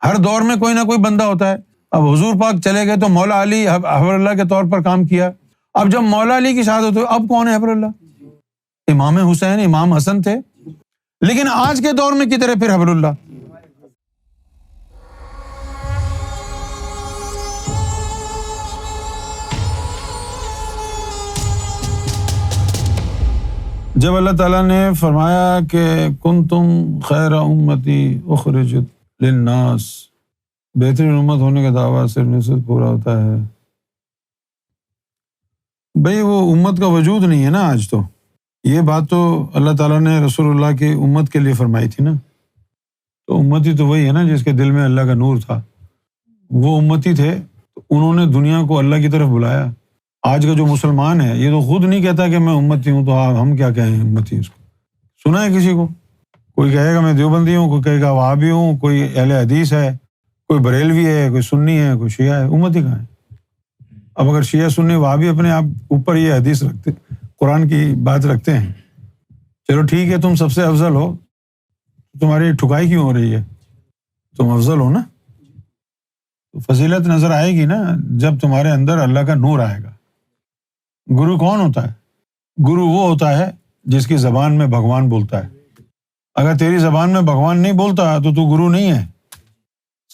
ہر دور میں کوئی نہ کوئی بندہ ہوتا ہے. اب حضور پاک چلے گئے تو مولا علی حبر اللہ کے طور پر کام کیا. اب جب مولا علی کی شہادت ہوئی اب کون ہے حبر اللہ؟ امام حسین امام حسن تھے. لیکن آج کے دور میں کدھر ہے پھر حبر اللہ؟ جب اللہ تعالیٰ نے فرمایا کہ کنتم خیر امتی اخرجت للناس، بہترین امت ہونے کا دعویٰ صرف نصف پورا ہوتا ہے. بھئی وہ امت کا وجود نہیں ہے نا آج. تو یہ بات تو اللہ تعالیٰ نے رسول اللہ کی امت کے لیے فرمائی تھی نا. تو امتی تو وہی ہے نا جس کے دل میں اللہ کا نور تھا. وہ امتی تھے، انہوں نے دنیا کو اللہ کی طرف بلایا. آج کا جو مسلمان ہے یہ تو خود نہیں کہتا کہ میں امتی ہوں، تو ہم کیا کہیں امتی؟ اس کو سنا ہے کسی کو؟ کوئی کہے گا میں دیوبندی ہوں، کوئی کہے گا وہابی ہوں، کوئی اہل حدیث ہے، کوئی بریلوی ہے، کوئی سنی ہے، کوئی شیعہ ہے. امتی کہاں ہے؟ اب اگر شیعہ سنی وہابی اپنے آپ اوپر یہ حدیث رکھتے، قرآن کی بات رکھتے ہیں، چلو ٹھیک ہے تم سب سے افضل ہو، تمہاری ٹھکائی کیوں ہو رہی ہے؟ تم افضل ہو نا. فضیلت نظر آئے گی نا جب تمہارے اندر اللہ کا نور آئے گا. گرو کون ہوتا ہے؟ گرو وہ ہوتا ہے جس کی زبان میں بھگوان بولتا ہے. اگر تیری زبان میں بھگوان نہیں بولتا تو گرو نہیں ہے.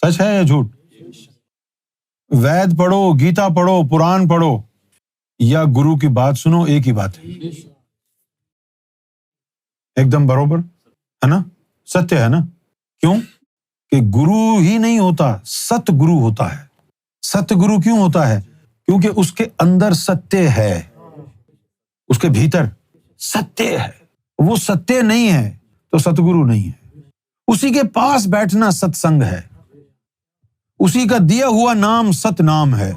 سچ ہے یا جھوٹ؟ وید پڑھو، گیتا پڑھو، پران پڑھو یا گرو کی بات سنو، ایک ہی بات ہے. ایک دم برابر ہے نا، ستیہ ہے نا. کیوں کہ گرو ہی نہیں ہوتا، ست گرو ہوتا ہے. ست گرو کیوں ہوتا ہے؟ کیونکہ اس کے اندر ستیہ ہے، اس کے بھیتر ستیہ ہے. وہ ستیہ نہیں ہے تو ستگرو نہیں ہے. اسی کے پاس بیٹھنا ست سنگ ہے، اسی کا دیا ہوا نام ست نام ہے.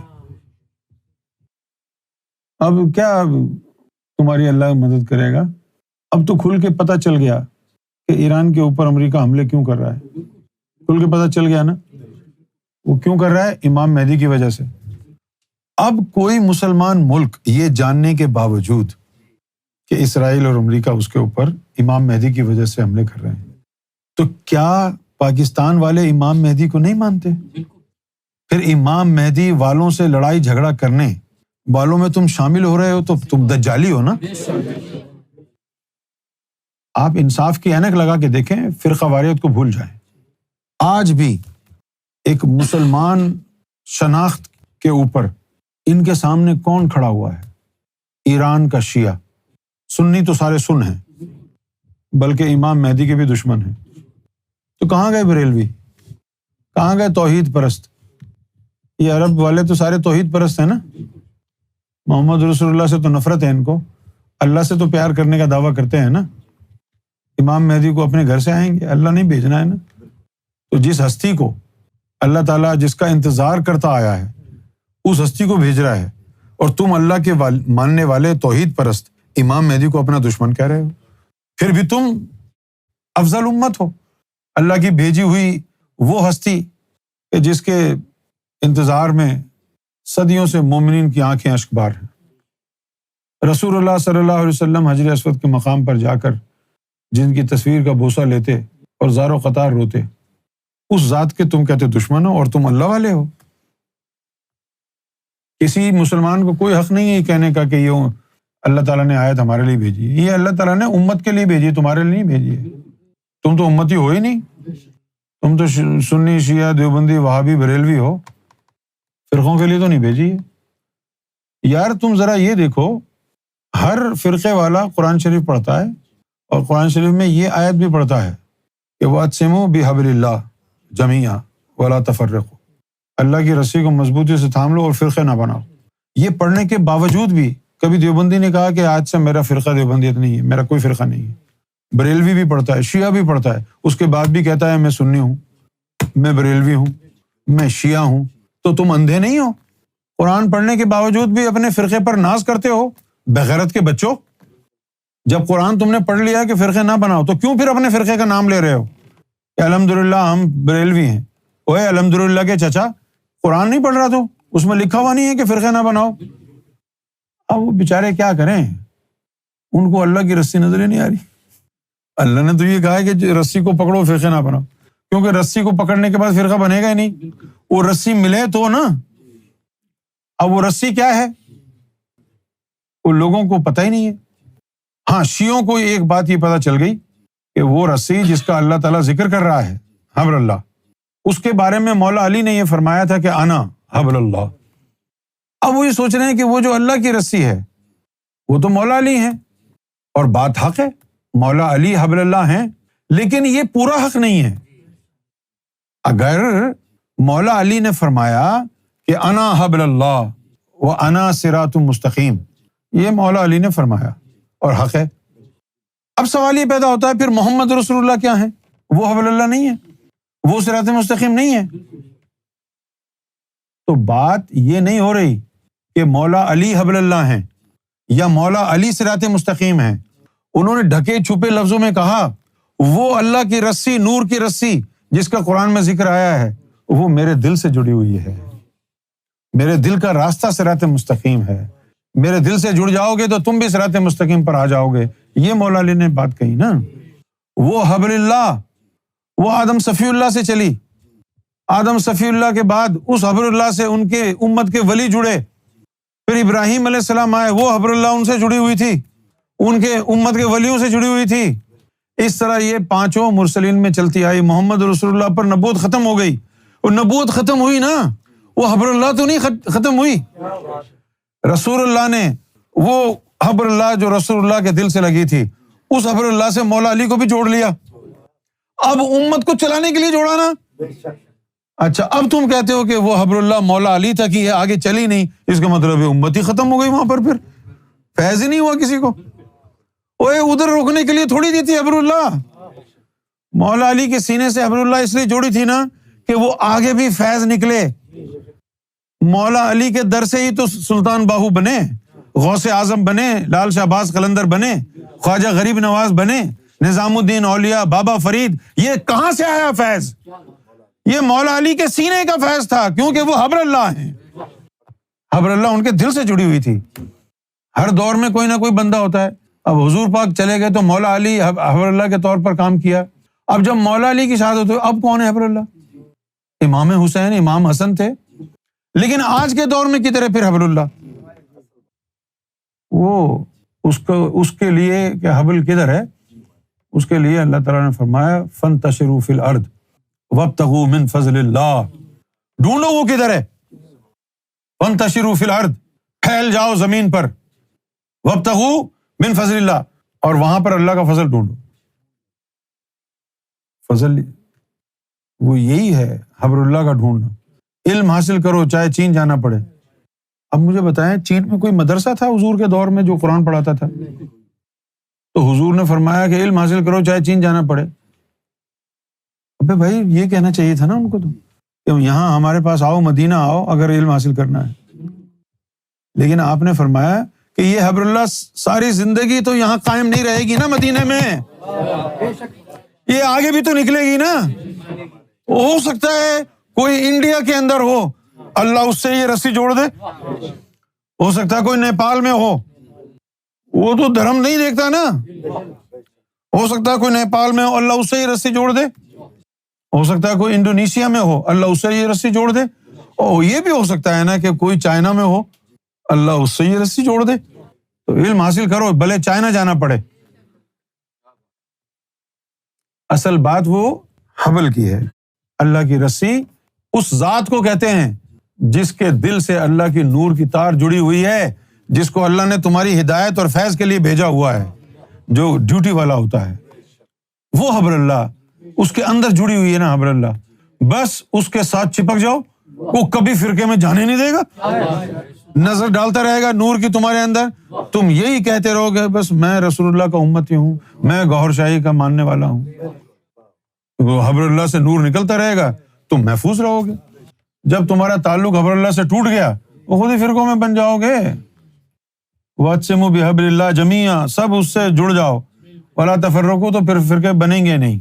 اب کیا تمہاری اللہ مدد کرے گا؟ اب تو کھل کے پتہ چل گیا کہ ایران کے اوپر امریکہ حملے کیوں کر رہا ہے. کھل کے پتہ چل گیا نا وہ کیوں کر رہا ہے، امام مہدی کی وجہ سے. اب کوئی مسلمان ملک یہ جاننے کے باوجود کہ اسرائیل اور امریکہ اس کے اوپر امام مہدی کی وجہ سے حملے کر رہے ہیں، تو کیا پاکستان والے امام مہدی کو نہیں مانتے؟ پھر امام مہدی والوں سے لڑائی جھگڑا کرنے والوں میں تم شامل ہو رہے ہو تو تم دجالی ہو نا. آپ انصاف کی اینک لگا کے دیکھیں، فرقہ واریت کو بھول جائیں. آج بھی ایک مسلمان شناخت کے اوپر ان کے سامنے کون کھڑا ہوا ہے؟ ایران کا شیعہ. سنی تو سارے سن ہیں، بلکہ امام مہدی کے بھی دشمن ہیں. تو کہاں گئے بریلوی؟ کہاں گئے توحید پرست؟ یہ عرب والے تو سارے توحید پرست ہیں نا. محمد رسول اللہ سے تو نفرت ہے ان کو، اللہ سے تو پیار کرنے کا دعویٰ کرتے ہیں نا. امام مہدی کو اپنے گھر سے آئیں گے، اللہ نہیں بھیجنا ہے نا. تو جس ہستی کو اللہ تعالیٰ جس کا انتظار کرتا آیا ہے اس ہستی کو بھیج رہا ہے، اور تم اللہ کے ماننے والے توحید پرست امام مہدی کو اپنا دشمن کہہ رہے ہو. پھر بھی تم افضل امت ہو، اللہ کی بھیجی ہوئی وہ ہستی کہ جس کے انتظار میں صدیوں سے مومنین کی آنکھیں اشک بار ہیں. رسول اللہ صلی اللہ علیہ وسلم حجر اسود کے مقام پر جا کر جن کی تصویر کا بوسہ لیتے اور زار و قطار روتے، اس ذات کے تم کہتے دشمن ہو اور تم اللہ والے ہو. کسی مسلمان کو کوئی حق نہیں ہے یہ کہنے کا کہ یہ اللہ تعالیٰ نے آیت ہمارے لیے بھیجی ہے. یہ اللہ تعالیٰ نے امت کے لیے بھیجی ہے، تمہارے لیے نہیں بھیجی ہے. تم تو امتی ہو ہی نہیں، تم تو سنی شیعہ دیوبندی وہابی بریلوی ہو، فرقوں کے لیے تو نہیں بھیجی ہے. یار تم ذرا یہ دیکھو، ہر فرقے والا قرآن شریف پڑھتا ہے اور قرآن شریف میں یہ آیت بھی پڑھتا ہے کہ وَاعْتَصِمُوا بِحَبْلِ اللَّهِ جَمِيعًا وَلَا تَفَرَّقُوا. اللہ کی رسی کو مضبوطی سے تھام لو اور فرقے نہ بناؤ. یہ پڑھنے کے باوجود بھی کبھی دیوبندی نے کہا کہ آج سے میرا فرقہ دیوبندیت نہیں ہے، میرا کوئی فرقہ نہیں ہے. بریلوی بھی پڑھتا ہے، شیعہ بھی پڑھتا ہے، اس کے بعد بھی کہتا ہے میں سنی ہوں، میں بریلوی ہوں، میں شیعہ ہوں. تو تم اندھے نہیں ہو؟ قرآن پڑھنے کے باوجود بھی اپنے فرقے پر ناز کرتے ہو بغیرت کے بچوں. جب قرآن تم نے پڑھ لیا کہ فرقے نہ بناؤ تو کیوں پھر اپنے فرقے کا نام لے رہے ہو کہ الحمدللہ ہم بریلوی ہیں؟ اوے الحمدللہ کے چچا، قرآن نہیں پڑھ رہا تو اس میں لکھا ہوا نہیں ہے کہ فرقے نہ بناؤ. اب وہ بیچارے کیا کریں، ان کو اللہ کی رسی نظر ہی نہیں آ رہی. اللہ نے تو یہ کہا ہے کہ رسی کو پکڑو فرقے نہ بناؤ. کیونکہ رسی کو پکڑنے کے بعد فرقہ بنے گا ہی نہیں، وہ رسی ملے تو نا۔ اب وہ رسی کیا ہے ان لوگوں کو پتہ ہی نہیں ہے۔ ہاں، شیعوں کو ایک بات یہ پتہ چل گئی کہ وہ رسی جس کا اللہ تعالیٰ ذکر کر رہا ہے حبل اللہ، اس کے بارے میں مولا علی نے یہ فرمایا تھا کہ انا حبل اللہ۔ اب وہ یہ سوچ رہے ہیں کہ وہ جو اللہ کی رسی ہے وہ تو مولا علی ہیں، اور بات حق ہے، مولا علی حبل اللہ ہیں، لیکن یہ پورا حق نہیں ہے۔ اگر مولا علی نے فرمایا کہ انا حبل اللہ و انا صراط مستقیم، یہ مولا علی نے فرمایا اور حق ہے۔ اب سوال یہ پیدا ہوتا ہے پھر محمد رسول اللہ کیا ہیں؟ وہ حبل اللہ نہیں ہے، وہ صراط مستقیم نہیں ہے۔ تو بات یہ نہیں ہو رہی کہ مولا علی حبل اللہ ہیں یا مولا علی صراط مستقیم ہیں۔ انہوں نے ڈھکے چھپے لفظوں میں کہا وہ اللہ کی رسی، نور کی رسی جس کا قرآن میں ذکر آیا ہے، وہ میرے دل سے جڑی ہوئی ہے، میرے دل کا راستہ صراط مستقیم ہے، میرے دل سے جڑ جاؤ گے تو تم بھی صراط مستقیم پر آ جاؤ گے۔ یہ مولا علی نے بات کہی نا۔ وہ حبل اللہ، وہ آدم صفی اللہ سے چلی، آدم صفی اللہ کے بعد اس حبل اللہ سے ان کے امت کے ولی جڑے، پھر ابراہیم علیہ السلام آئے، وہ حبل اللہ ان سے جڑی ہوئی تھی، ان کے امت کے ولیوں سے جڑی ہوئی تھی۔ اس طرح یہ پانچوں مرسلین میں چلتی آئی۔ محمد رسول اللہ پر نبوت ختم ہو گئی، اور نبوت ختم ہوئی نا، وہ حبل اللہ تو نہیں ختم ہوئی۔ رسول اللہ نے وہ حبل اللہ جو رسول اللہ کے دل سے لگی تھی، اس حبل اللہ سے مولا علی کو بھی جوڑ لیا۔ اب امت کو چلانے کے لیے جوڑا نا۔ اچھا، اب تم کہتے ہو کہ وہ حبل اللہ مولا علی تک ہی ہے، آگے چلی نہیں، اس کا مطلب ہے امت ہی ختم ہو گئی، وہاں پر پھر فیض ہی نہیں ہوا کسی کو۔ اوے ادھر روکنے کے لیے تھوڑی دی تھی حبل اللہ، مولا علی کے سینے سے حبل اللہ اس لیے جوڑی تھی نا کہ وہ آگے بھی فیض نکلے۔ مولا علی کے در سے ہی تو سلطان باہو بنے، غوث اعظم بنے، لال شہباز قلندر بنے، خواجہ غریب نواز بنے، نظام الدین اولیاء، بابا فرید۔ یہ کہاں سے آیا فیض؟ یہ مولا علی کے سینے کا فیض تھا، کیونکہ وہ حبل اللہ ہیں۔ حبل اللہ ان کے دل سے جڑی ہوئی تھی۔ ہر دور میں کوئی نہ کوئی بندہ ہوتا ہے۔ اب حضور پاک چلے گئے تو مولا علی حبل اللہ کے طور پر کام کیا۔ اب جب مولا علی کی شہادت ہوئی، اب کون ہے حبل اللہ؟ امام حسین، امام حسن تھے۔ لیکن آج کے دور میں کدھر ہے پھر حبل اللہ؟ وہ اس کے لیے کہ حبل کدھر ہے، اس کے لیے اللہ تعالیٰ نے فرمایا فانتشروا فی الارض وابتغوا من فضل اللہ، ڈھونڈو وہ کدھر ہے۔ فانتشروا فی الارض، پھیل جاؤ زمین پر، وابتغوا من فضل اللہ، اور وہاں پر اللہ کا فضل ڈھونڈو۔ فضل وہ یہی ہے، حبل اللہ کا ڈھونڈنا۔ علم حاصل کرو چاہے چین جانا پڑے۔ اب مجھے بتائیں، چین میں کوئی مدرسہ تھا حضور کے دور میں جو قرآن پڑھاتا تھا؟ تو حضور نے فرمایا کہ علم حاصل کرو چاہے چین جانا پڑے۔ ابے بھائی، یہ کہنا چاہیے تھا نا ان کو تو کہ یہاں ہمارے پاس آؤ، مدینہ آؤ اگر علم حاصل کرنا ہے۔ لیکن آپ نے فرمایا کہ یہ حبل اللہ ساری زندگی تو یہاں قائم نہیں رہے گی نا مدینہ میں، یہ آگے بھی تو نکلے گی نا۔ ہو سکتا ہے کوئی انڈیا کے اندر ہو، اللہ اس سے یہ رسی جوڑ دے، ہو سکتا ہے کوئی نیپال میں ہو، وہ تو دھرم نہیں دیکھتا نا، ہو سکتا ہے کوئی نیپال میں ہو، اللہ اس سے یہ رسی جوڑ دے، ہو سکتا ہے کوئی انڈونیشیا میں ہو، اللہ اس سے یہ رسی جوڑ دے، اور یہ بھی ہو سکتا ہے نا کہ کوئی چائنا میں ہو، اللہ اس سے یہ رسی جوڑ دے۔ تو علم حاصل کرو بھلے چائنا جانا پڑے۔ اصل بات وہ حبل کی ہے۔ اللہ کی رسی اس ذات کو کہتے ہیں جس کے دل سے اللہ کی نور کی تار جڑی ہوئی ہے، جس کو اللہ نے تمہاری ہدایت اور فیض کے لیے بھیجا ہوا ہے، جو ڈیوٹی والا ہوتا ہے، وہ حبل اللہ، اس کے اندر جڑی ہوئی ہے نا حبل اللہ۔ بس اس کے ساتھ چپک جاؤ، وہ کبھی فرقے میں جانے نہیں دے گا، نظر ڈالتا رہے گا نور کی تمہارے اندر۔ تم یہی کہتے رہو گے بس میں رسول اللہ کا امتی ہوں، میں گوہر شاہی کا ماننے والا ہوں، حبل اللہ سے نور نکلتا رہے گا، تم محفوظ رہو گے۔ جب تمہارا تعلق حبل اللہ سے ٹوٹ گیا، وہ خود ہی فرقوں میں بن جاؤ گے۔ وَاعْتَصِمُوا بِحَبْلِ اللَّهِ جَمِيعًا، سب اس سے جڑ جاؤ، وَلَا تَفَرَّقُوا، تو پھر فرقے بنیں گے نہیں۔